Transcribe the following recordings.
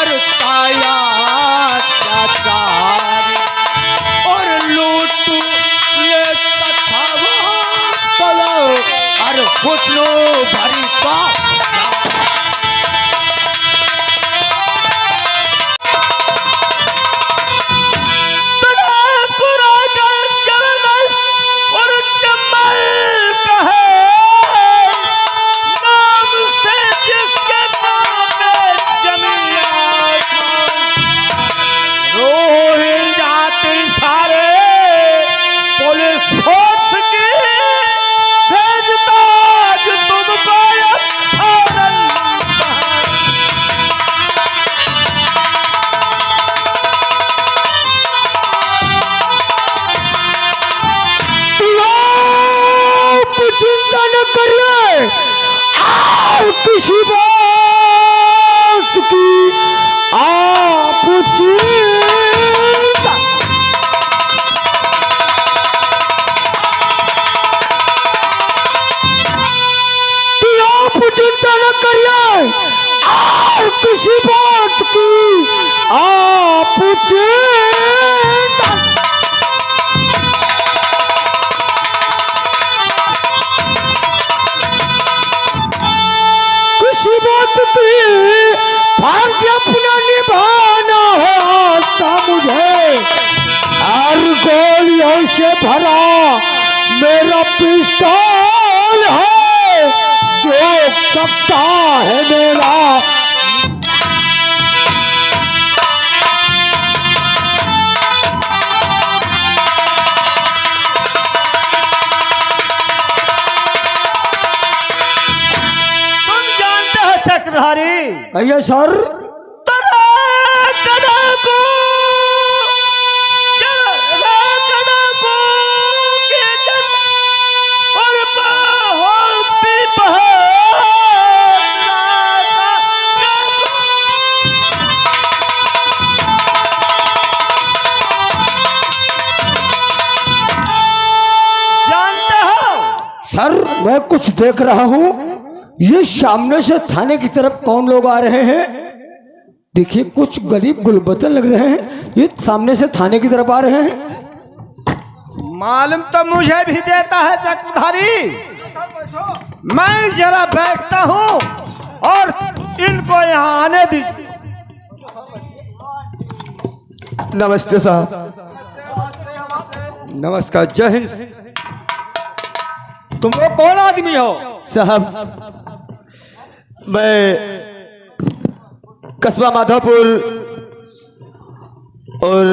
करता अत्याचार और लूट लेता था वो तलो और हुस्नो भरी पाप किसी बात की आप चिंता आप चिंता न करिए और किसी बात की आप चिंता फर्ज अपना निभाना होता मुझे हर गोलियों से भरा मेरा पिस्तौल है जो सकता है मेरा कहिए सर जानते हो सर मैं कुछ देख रहा हूँ ये सामने से थाने की तरफ कौन लोग आ रहे हैं देखिए कुछ गरीब गुलबदन लग रहे हैं ये सामने से थाने की तरफ आ रहे हैं मालूम तो मुझे भी देता है चक्रधारी मैं जरा बैठता हूँ और इनको यहाँ आने दी नमस्ते साहब नमस्कार जय हिंद तुम लोग कौन आदमी हो साहब मैं कस्बा माधोपुर और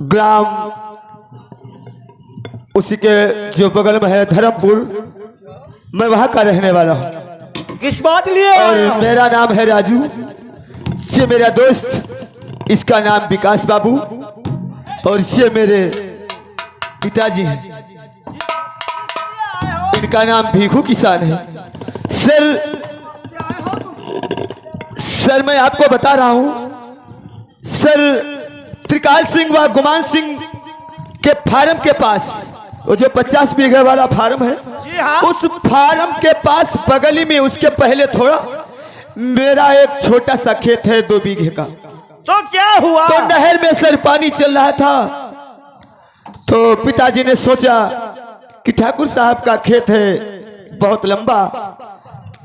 ग्राम उसी के जो बगल में है धर्मपुर मैं वहां का रहने वाला हूँ किस बात लिए और मेरा नाम है राजू ये मेरा दोस्त इसका नाम विकास बाबू और ये मेरे पिताजी हैं इनका नाम भीखू किसान है सर मैं आपको बता रहा हूं सर त्रिकाल सिंह व गुमान सिंह के फार्म के पास वो जो 50 बीघे वाला फार्म है जी हाँ? उस फार्म के पास बगली में उसके पहले थोड़ा मेरा एक छोटा सा खेत है 2 बीघे का तो क्या हुआ तो नहर में सर पानी चल रहा था तो पिताजी ने सोचा कि ठाकुर साहब का खेत है बहुत लंबा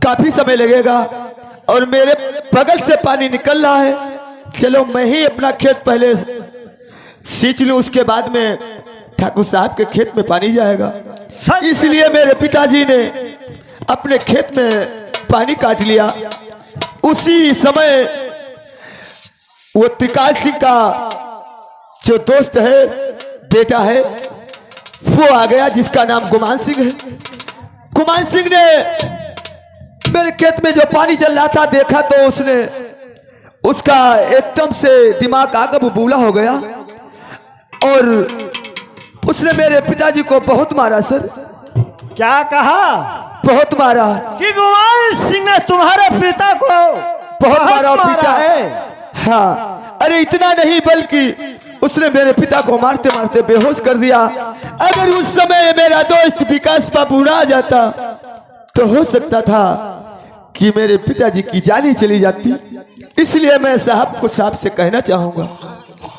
काफी समय लगेगा और मेरे बगल से पानी निकल रहा है चलो मैं ही अपना खेत पहले सींच लूं उसके बाद में ठाकुर साहब के खेत में पानी जाएगा इसलिए मेरे पिताजी ने अपने खेत में पानी काट लिया उसी समय वो त्रिकाल सिंह का जो दोस्त है बेटा है वो आ गया जिसका नाम गुमान सिंह है गुमान सिंह ने मेरे खेत में जो पानी चल रहा था देखा तो उसने उसका एकदम से दिमाग आगे बबूला हो गया और उसने मेरे पिताजी को बहुत मारा सर क्या कहा बहुत मारा कि गुमान सिंह ने तुम्हारे पिता को बहुत मारा पीटा है हाँ अरे इतना नहीं बल्कि उसने मेरे पिता को मारते मारते बेहोश कर दिया अगर उस समय मेरा दोस्त विकास बाबू आ जाता तो हो सकता था कि मेरे पिताजी की जान ही चली जाती इसलिए मैं साहब कुछ आपसे कहना चाहूंगा।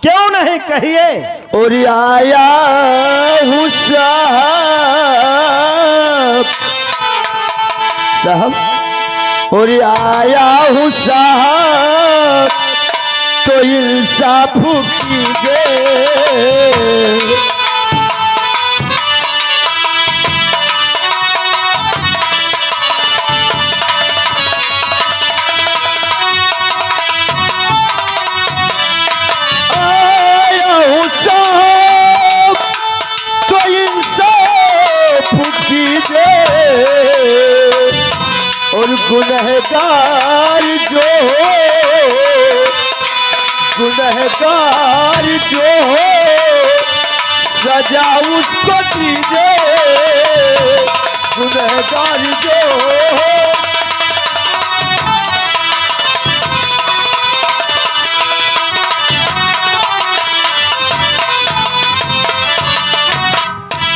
क्यों नहीं, कहिए। और आया हूँ साहब, साहब और आया हूँ साहब, तो इंसाफ कीजिए। आया हूँ साहब, तो इंसाफ कीजिए। और गुनहगार जो हो, गुनहगार जो हो, सजा उसको दीजिए। गुनहगार जो हो,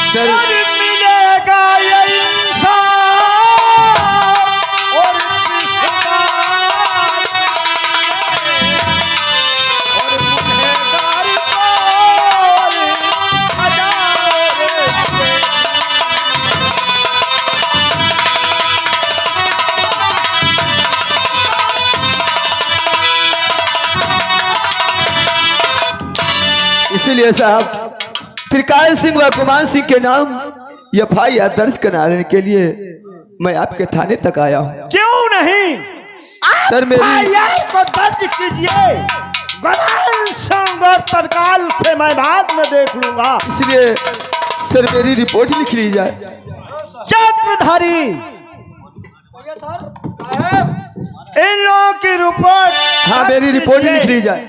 सर मिलेगा ये इंसाफ और और गुनहगार को सजा देंगे। इसीलिए साहब त्रिकाल सिंह व गुमान सिंह के नाम एफआईआर दर्ज कराने के लिए मैं आपके थाने तक आया हूँ। क्यों नहीं, सर मेरी एफआईआर को दर्ज कीजिए। गुमान सिंह और तत्काल से मैं बाद में देख लूंगा। इसलिए सर मेरी रिपोर्ट लिख ली जाए। चक्रधारी, इन लोगों की रिपोर्ट। हाँ मेरी रिपोर्ट लिख ली जाए।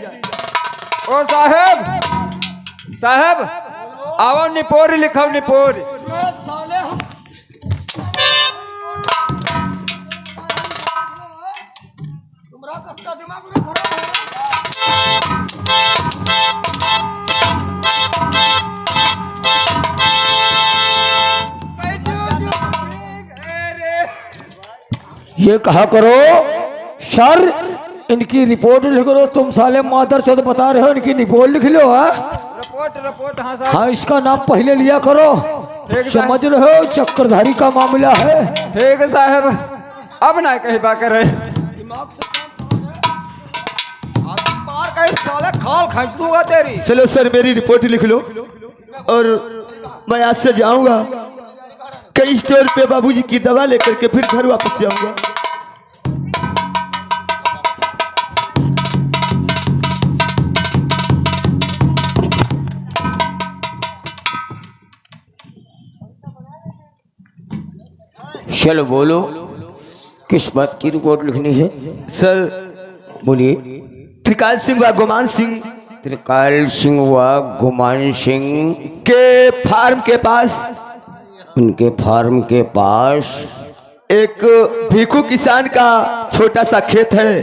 ओ साहब, साहब आओ निपोर लिखो निपोर। ये कहा करो सर, इनकी रिपोर्ट लिख लो। तुम साले मादर चौथ बता रहे हो, इनकी रिपोर्ट लिख लो। रिपोर्ट रिपोर्ट हाँ साहब। हाँ, इसका नाम पहले लिया करो। ठीक समझ रहे हो, चक्रधारी का मामला है। ठीक है साहब, अब ना कहीं बात कर रहे। मार का साला खाल खींच दूंगा तेरी। चलो सर मेरी रिपोर्ट लिख लो और मैं आज से जाऊंगा कई स्टोर पे बाबूजी की दवा लेकर के फिर घर वापस जाऊंगा। चलो बोलो, किस बात की रिपोर्ट लिखनी है? सर बोलिए। त्रिकाल सिंह व गुमान सिंह त्रिकाल सिंह व गुमान सिंह के फार्म के पास, उनके फार्म के पास एक भीखू किसान का छोटा सा खेत है।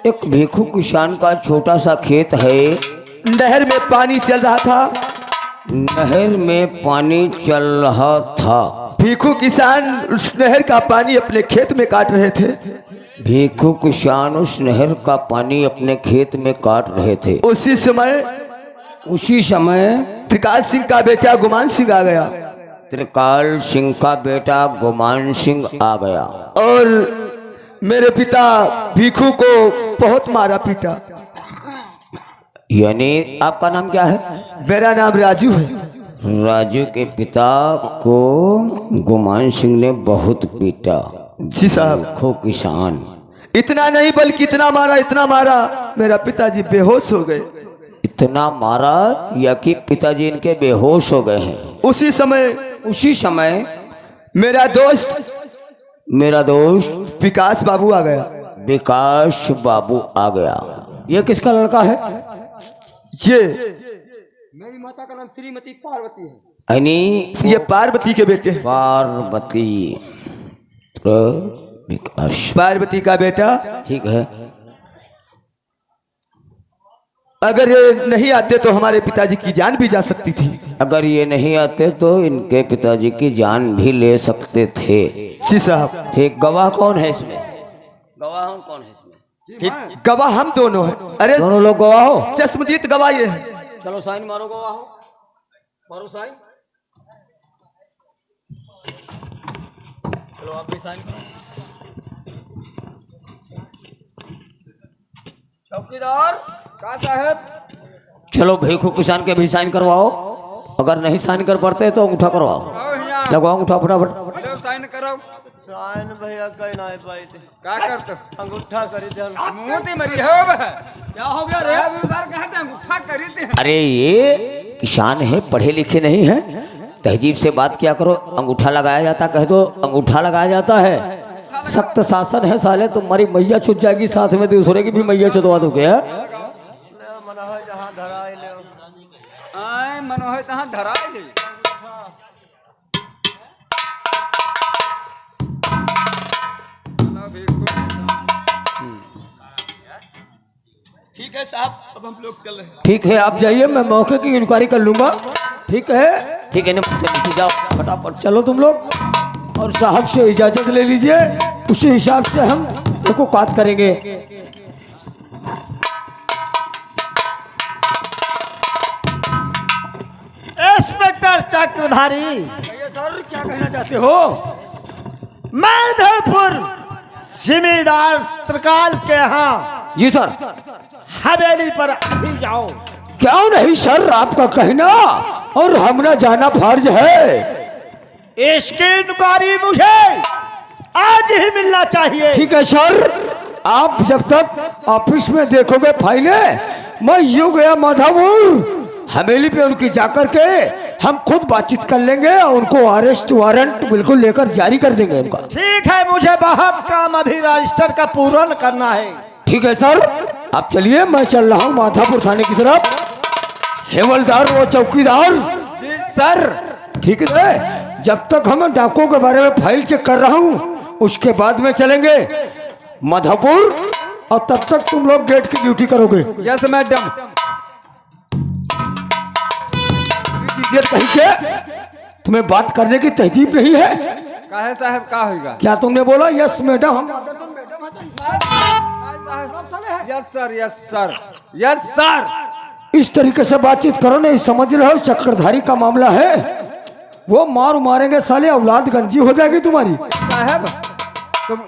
एक भीखू किसान का छोटा सा खेत है। नहर में पानी चल रहा था। नहर में पानी चल रहा था। भीखू किसान उस नहर का पानी अपने खेत में काट रहे थे। भीखू किसान उस नहर का पानी अपने खेत में काट रहे थे। उसी समय त्रिकाल सिंह का बेटा गुमान सिंह आ गया। त्रिकाल सिंह का बेटा गुमान सिंह आ गया और मेरे पिता भीखू को बहुत मारा पीटा। यानी आपका नाम क्या है? मेरा नाम राजू है। राजू के पिता को गुमान सिंह ने बहुत पीटा। जी साहब। भीखू किसान इतना नहीं बल्कि इतना मारा मेरा पिताजी बेहोश हो गए। इतना मारा या कि पिताजी इनके बेहोश हो गए हैं। उसी समय मेरा दोस्त विकास बाबू आ गया। विकास बाबू आ गया। ये किसका लड़का है? ये मेरी माता का नाम श्रीमती पार्वती है। यानी ये पार्वती के बेटे हैं। पार्वती विकास, पार्वती का बेटा। ठीक है। अगर ये नहीं आते तो हमारे पिताजी की जान भी जा सकती थी। अगर ये नहीं आते तो इनके पिताजी की जान भी ले सकते थे। जी साहब। ठीक। गवाह कौन है इसमें? गवाह कौन है इसमें? कि गवाह हम दोनों हैं। अरे दोनों लोग गवाह हो। चश्मदीद गवाह ये है। चलो साइन मारो, गवाह हो, मारो साइन। चलो आप भी साइन करो। चौकीदार का साहब चलो भेखू किसान के भी साइन करवाओ, अगर नहीं साइन कर पाते तो अंगूठा करवाओ। आओ यहाँ लगवाओ अंगूठा फटाफट। लो साइन करो। साइन भैया कहीं ना पाई थे, का करते अंगूठा करी थे। मोती मरी हो बे। क्या हो गया रे? सर कहते अंगूठा करी थे। अरे ये किसान है, पढ़े लिखे नहीं है, तहजीब से बात किया करो। अंगूठा लगाया जाता कह दो, अंगूठा लगाया जाता है। सख्त शासन है साले, तुम्हारी मैया छुट जाएगी, साथ में दूसरे की भी मैया छुटवा दोगे। मना है जहाँ धराई ले आए मनो है तहाँ धरा ले। लो देखो। ठीक है साहब, अब हम लोग चल रहे हैं। ठीक है आप जाइए, मैं मौके की इंक्वायरी कर लूंगा। ठीक है, ठीक है, नमस्ते, नीचे जाओ फटाफट, चलो तुम लोग। और साहब से इजाजत ले लीजिए, उसी हिसाब से हम देखो बात करेंगे। इंस्पेक्टर चक्रधारी, ये सर क्या कहना चाहते हो? माधोपुर जिम्मेदार त्रिकाल के यहाँ जी सर। हवेली पर अभी जाओ। क्यों नहीं सर, आपका कहना और हमरा जाना फर्ज है। इसकी इंक्वायरी मुझे आज ही मिलना चाहिए। ठीक है सर, आप जब तक ऑफिस में देखोगे फाइलें, मैं यूं गया माधोपुर हवेली पे उनकी जाकर के हम खुद बातचीत कर लेंगे और उनको अरेस्ट वारंट बिल्कुल लेकर जारी कर देंगे उनका। ठीक है, मुझे बहुत काम अभी रजिस्टर का पूर्ण करना है। ठीक है सर, आप चलिए, मैं चल रहा हूँ माधापुर थाने की तरफ। हेवलदार वो चौकीदार। जी सर। ठीक है, जब तक हम डाकों के बारे में फाइल चेक कर रहा हूँ, उसके बाद में चलेंगे माधापुर, और तब तक तुम लोग गेट की ड्यूटी करोगे। Yes madam. गेट कहीं के तुम्हें बात करने की तहजीब नहीं है। का है साहब, का होगा? क्या तुमने बोला? Yes madam. हम yes sir, yes sir, yes sir. इस तरीके से बातचीत करो, नहीं समझ रहे हो, चक्रधारी का मामला है, वो मार मारेंगे साले, औलाद गंजी हो जाएगी तुम्हारी। साहब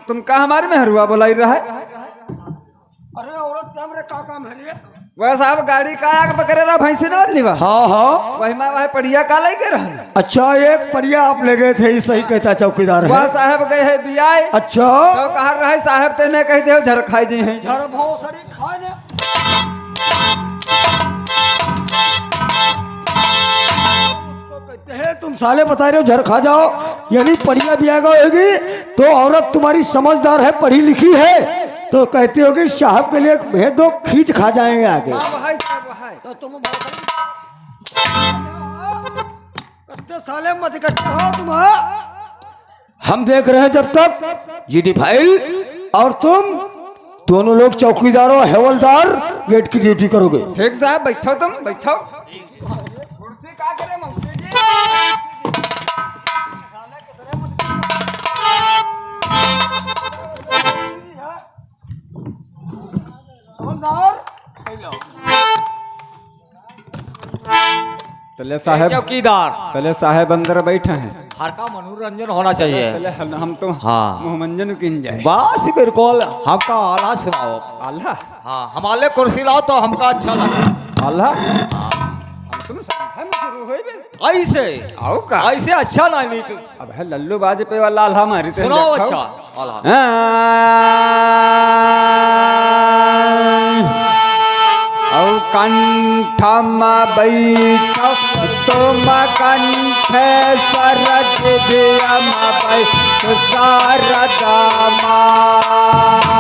तुम का हमारे में हरुआ बुलाई रहा है? अरे औरत से हमरे का काम है रे? वह साहब गाड़ी का आग पकड़े रहा भैंसी ना लिवा। हाँ हाँ, वही मैं वही पढ़िया का लाई के रहा। अच्छा, एक परिया आप ले गए थे, सही कहता चौकीदार वह है। साहब गए है बियाए। अच्छा, तो कहा रहे साहब तेने कह दे झर खाई दी है। झर भौसड़ी खाए ने। उसको कहते हैं तुम साले बता रहे हो झर खा जाओ, यानी परिया बिया होगी तो औरत तुम्हारी समझदार है, पढ़ी लिखी है, तो कहती होगी साहब के लिए भेज दो, खींच खा जाएंगे आगे। तो तुम कत्ते साले मत इकट्ठे हो तुम। हम देख रहे हैं जब तक जीडी फाइल, और तुम दोनों लोग चौकीदारों हेवलदार गेट की ड्यूटी करोगे। ठीक साहब, बैठो तुम बैठो। कुर्सी का करे मौसी जी? तले साहब, चौकीदार तले साहब अंदर बैठे हैं। हर का मनोरंजन होना चाहिए। तले हम तो हाँ। मोहमंजन किन जाए। बस बिल्कुल, हमका आला सुनाओ। अल्लाह हाँ, हमारे कुर्सी लाओ तो हमका अच्छा लगे। अल्लाह। हम तुम हम शुरू होई बे। ऐसे आओ का ऐसे अच्छा नहीं निक। अब है लल्लू बाजे पे वाला अल्लाह मारी ते सुनाओ देखो। अच्छा आला। औ कंठम बैठो तुम कंठ सरग दियम बैठ शारदा माँ।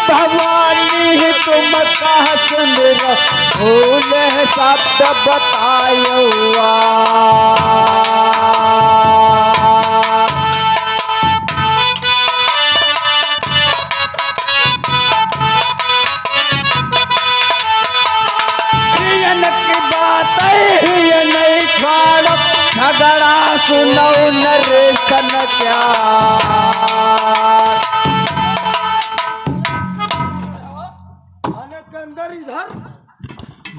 भवानी तुम कह सुन भूल शब्द बतायो। झगड़ा सुनो नरेशन क्या।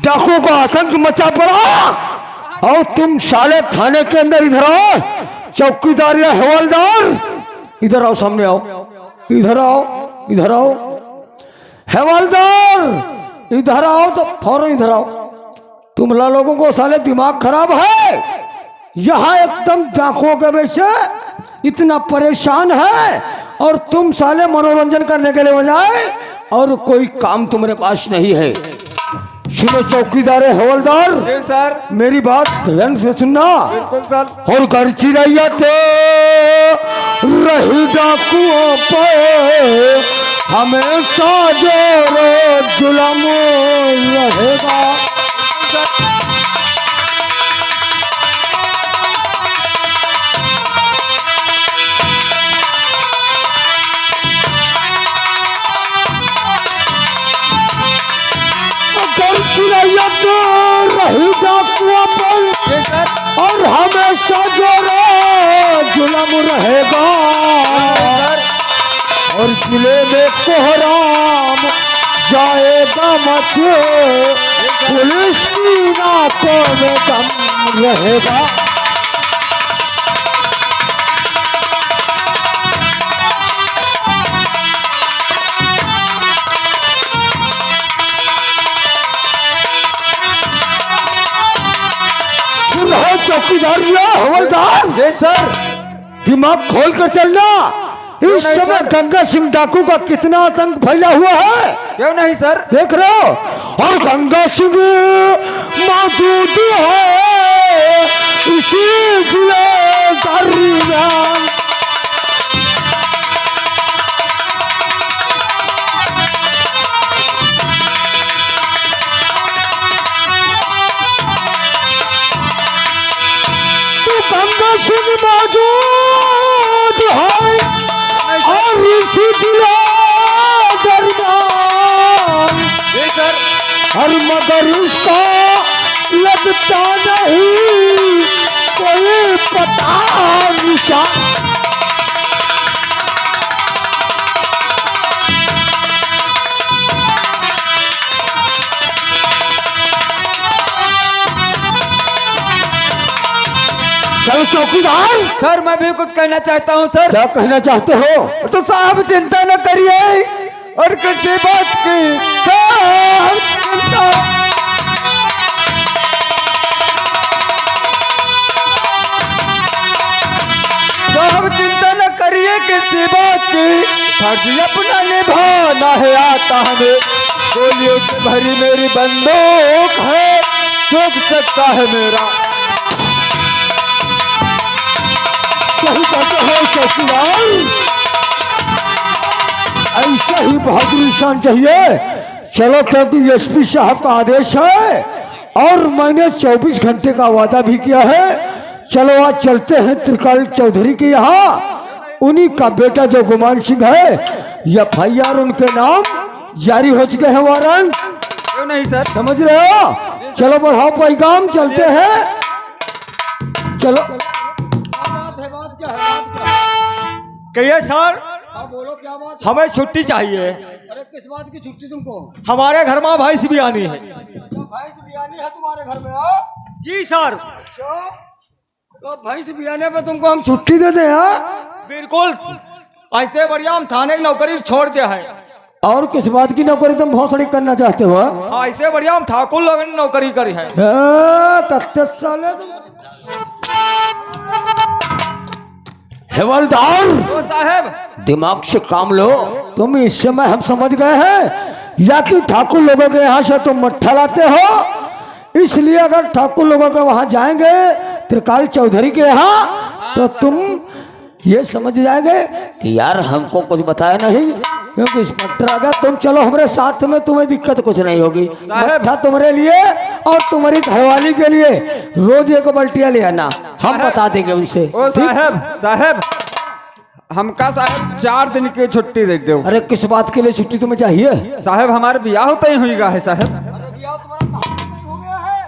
डाकुओं का आतंक मचा पड़ा और तुम साले थाने के अंदर इधर आओ। चौकीदार या हवलदार इधर आओ, सामने आओ, इधर आओ, इधर आओ। हवलदार इधर आओ, तो फौरन इधर आओ। तुम लोगों को साले दिमाग खराब है। यहाँ एकदम डाकुओं के वैसे इतना परेशान है और तुम साले मनोरंजन करने के लिए बजाय और कोई काम तुम्हारे पास नहीं है। सुनो चौकीदार हवलदार, जी सर। मेरी बात ध्यान से सुनना। बिल्कुल सर। और घर चिड़ैया तो रही डाकुओं पे हमेशा जोर जुलम रहेगा। चिड़ैया तो रही डाकुओं पर और हमेशा जोरो जुलम रहेगा। और जिले में कोहराम जाएगा मचे, पुलिस की नाकों में दम रहेगा। चौकीदार हवलदार, जी सर। दिमाग खोल कर चलना। इस समय गंगा सिंह डाकू का कितना आतंक फैला हुआ है, क्यों नहीं सर। देख रहे हो। और गंगा सिंह मौजूद है इसी जिले दरमियान। मौजूद है और इसी जिला दरमियान। जी सर। और मगर उसका लगता नहीं कोई पता निशान। चलो चौकीदार। सर मैं भी कुछ कहना चाहता हूँ सर। क्या कहना चाहते हो? तो साहब चिंता न करिए और किसी बात की साहब चिंता। साहब चिंता न करिए किसी बात की, फर्ज अपना निभाना है आता हमें। गोलियों से भरी मेरी बंदूक है, चूक सकता है मेरा। सही कहते हो चौकीदार, ऐसा ही बहादुरी शान चाहिए। चलो क्योंकि एसपी साहब का आदेश है और मैंने 24 घंटे का वादा भी किया है। चलो आज चलते हैं त्रिकाल चौधरी के यहाँ। उन्हीं का बेटा जो गुमान सिंह है, FIR उनके नाम जारी हो चुके हैं, वारंट। क्यों नहीं सर। समझ रहे हो? चलो बढ़ाओ पैगाम, चलते हैं। चलो कहिए सर। बोलो क्या बात। हमें छुट्टी चाहिए। अरे किस बात की छुट्टी तुमको? हमारे घर में भैंस बियानी है। भैंस बियानी है तुम्हारे घर में? जी सर। तो भैंस बियाने पे तुमको हम छुट्टी दे दें? बिल्कुल, ऐसे बढ़िया हम थाने की नौकरी छोड़ दिया है। और किस बात की नौकरी तुम भौसड़ी करना चाहते हो? हाँ, ऐसे बढ़िया हम ठाकुर लोगों ने नौकरी करी है। कत्ते साले तुम। हवलदार तो साहब दिमाग से काम लो। तुम इस समय हम समझ गए हैं या कि ठाकुर लोगों के यहाँ से तुम मट्ठा लाते हो, इसलिए अगर ठाकुर लोगों के वहां जाएंगे त्रिकाल चौधरी के यहाँ तो तुम ये समझ जाएंगे कि यार हमको कुछ बताया नहीं, क्योंकि इंस्पेक्टर आ गया। तुम चलो हमारे साथ में, तुम्हें दिक्कत कुछ नहीं होगी। मट्ठा तुम्हारे लिए और तुम्हारी घरवाली के लिए रोज एक बाल्टिया ले आना, हम बता देंगे उनसे। ओ साहब, साहब हमका साहब 4 दिन की छुट्टी दे दो। अरे किस बात के लिए छुट्टी तुम्हें चाहिए? साहब हमारे ब्याह होते ही हुई है साहब।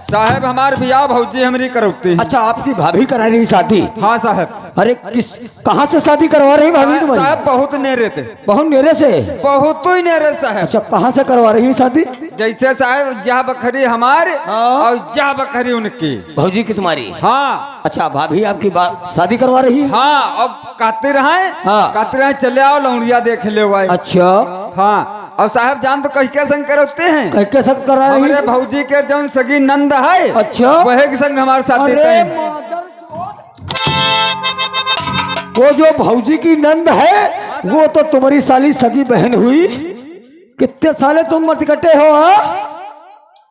साहब हमार बियाह भौजी हमरी करौती है। अच्छा, आपकी भाभी करा रही शादी? हाँ साहब। अरे किस कहाँ से शादी करवा रही भाभी तुम्हारी? साहब बहुत नेरे थे, बहुत मेरे से। बहुत ही नेरे साहब। अच्छा, कहाँ से करवा रही है शादी? जैसे साहब यह बकरी हमारे और यह बकरी उनकी। भौजी की तुम्हारी? हाँ। अच्छा, भाभी आपकी शादी करवा रही है? हाँ, अब कहते रहे हाँ। कहते रहे चले आओ लौड़िया देख ले भाई। अच्छा। हाँ, और साहब जान तो कह के संग करते हैं। कैसे सब करा रही? हमारे भौजी के जौन सगी नंद है, अच्छा, वह के संग हमारे साथ अरे देते हैं। वो जो भौजी की नंद है वो तो तुम्हारी साली सगी बहन हुई। कितने साले तुम मत कटे हो?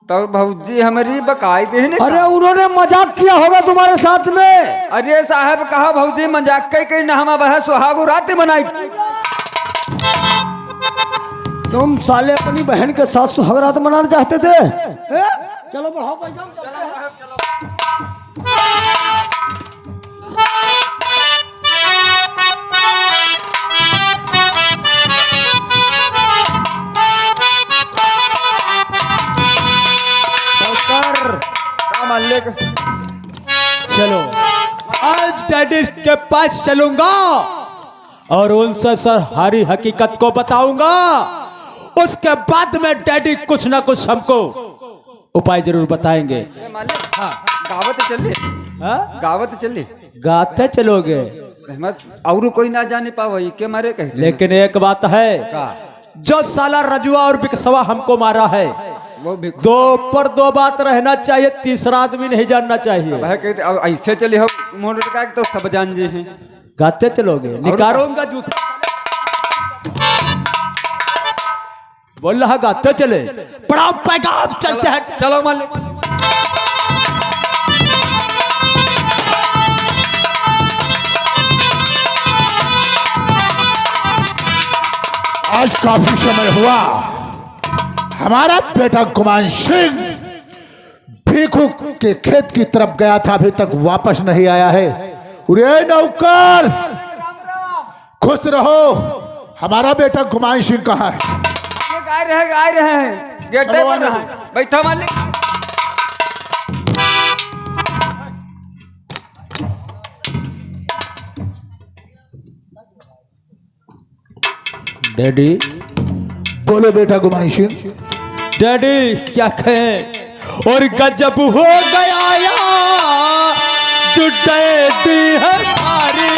तो भौजी हमारी बकायदे है। अरे उन्होंने मजाक किया होगा तुम्हारे साथ में। अरे साहब कहा भौजी मजाक कई न हम वह सुहागो रात मनाई। तुम साले अपनी बहन के साथ सुहागरात मनाना चाहते थे? चलो बढ़ाओ भाई। चलो आज डैडी के पास चलूंगा और उनसे सर हरी हकीकत को बताऊंगा। उसके बाद में डैडी कुछ ना कुछ हमको उपाय जरूर बताएंगे। हाँ, गावत चले। हाँ? गावत चले। गाते चलोगे? और कोई ना जाने पावे के मारे कहते। लेकिन एक बात है, जो साला रजुआ और बिकसवा हमको मारा है वो दो पर दो बात रहना चाहिए, तीसरा आदमी नहीं जानना चाहिए। भाई कहते अब ऐसे चले हो मोड़ का तो सब जान जी हैं। गाते चलोगे? निकारूंगा जूता। बोल रहा गाते चले। पड़ाव पैगाम चलते हैं। चलो मालिक। आज काफी समय हुआ, हमारा बेटा गुमान सिंह भीखू के खेत की तरफ गया था, अभी तक वापस नहीं आया है। उरे नौकर, खुश रहो, हमारा बेटा गुमान सिंह कहाँ है? गा रहे हैं गेटे पर रहा है। बैठा मालिक। डैडी। बोलो बेटा गुमान सिंह। डैडी क्या कहें, और गजब हो गया यार जो डैडी है भारी।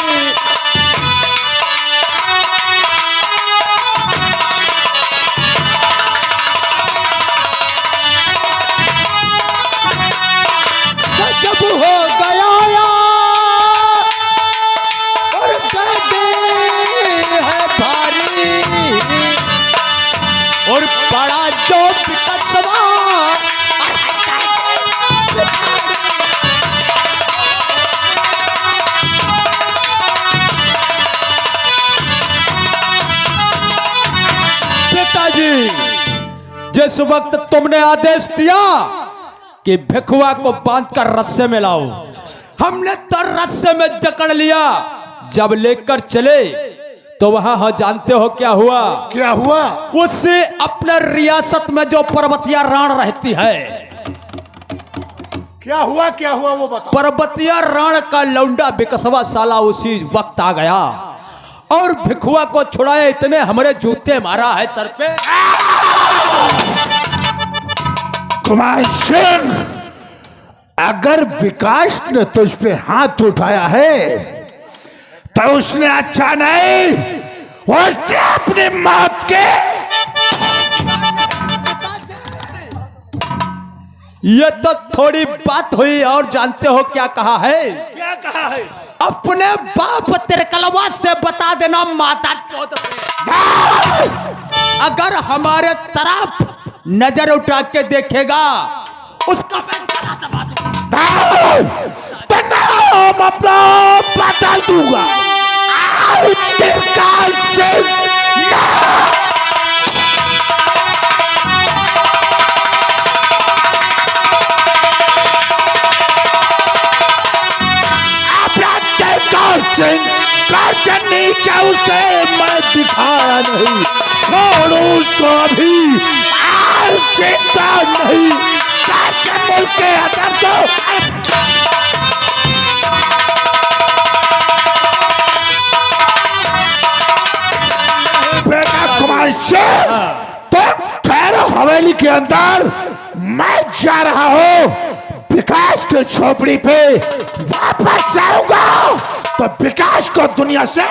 गजब हो गया यार और डैडी है भारी, और बड़ा जो बिकसवा पिताजी, जिस वक्त तुमने आदेश दिया कि भिखुआ को बांधकर रस्से में लाओ, हमने तो रस्से में जकड़ लिया। जब लेकर चले तो वहां हो जानते हो क्या हुआ? क्या हुआ? उससे अपने रियासत में जो पर्वतिया राण रहती है, क्या हुआ? क्या हुआ वो बताओ। पर्वतिया राण का लौंडा बिकसवा साला उसी वक्त आ गया और भिखुआ को छुड़ाए, इतने हमारे जूते मारा है सर पे। गुमान सिंह, अगर विकास ने तुझ पे हाथ उठाया है तो उसने अच्छा नहीं, उसने अपनी मौत के। ये तो थोड़ी बात हुई, और जानते हो क्या कहा है? क्या कहा है? अपने बाप तिरकलवा से बता देना माता चौथ से, अगर हमारे तरफ नजर उठा के देखेगा उसका मैं गला दबा दूंगा। तो नाम अपना बदल दूंगा। नीचे उसे मैं दिखाया नहीं, छोड़ो उसको अभी, चिंता नहीं। के अंदर जो बेटा गुमान सिंह, तो ठहरो हवेली के अंदर, मैं जा रहा हूँ विकास के झोपड़ी पे, वापस आऊंगा तो विकास को दुनिया से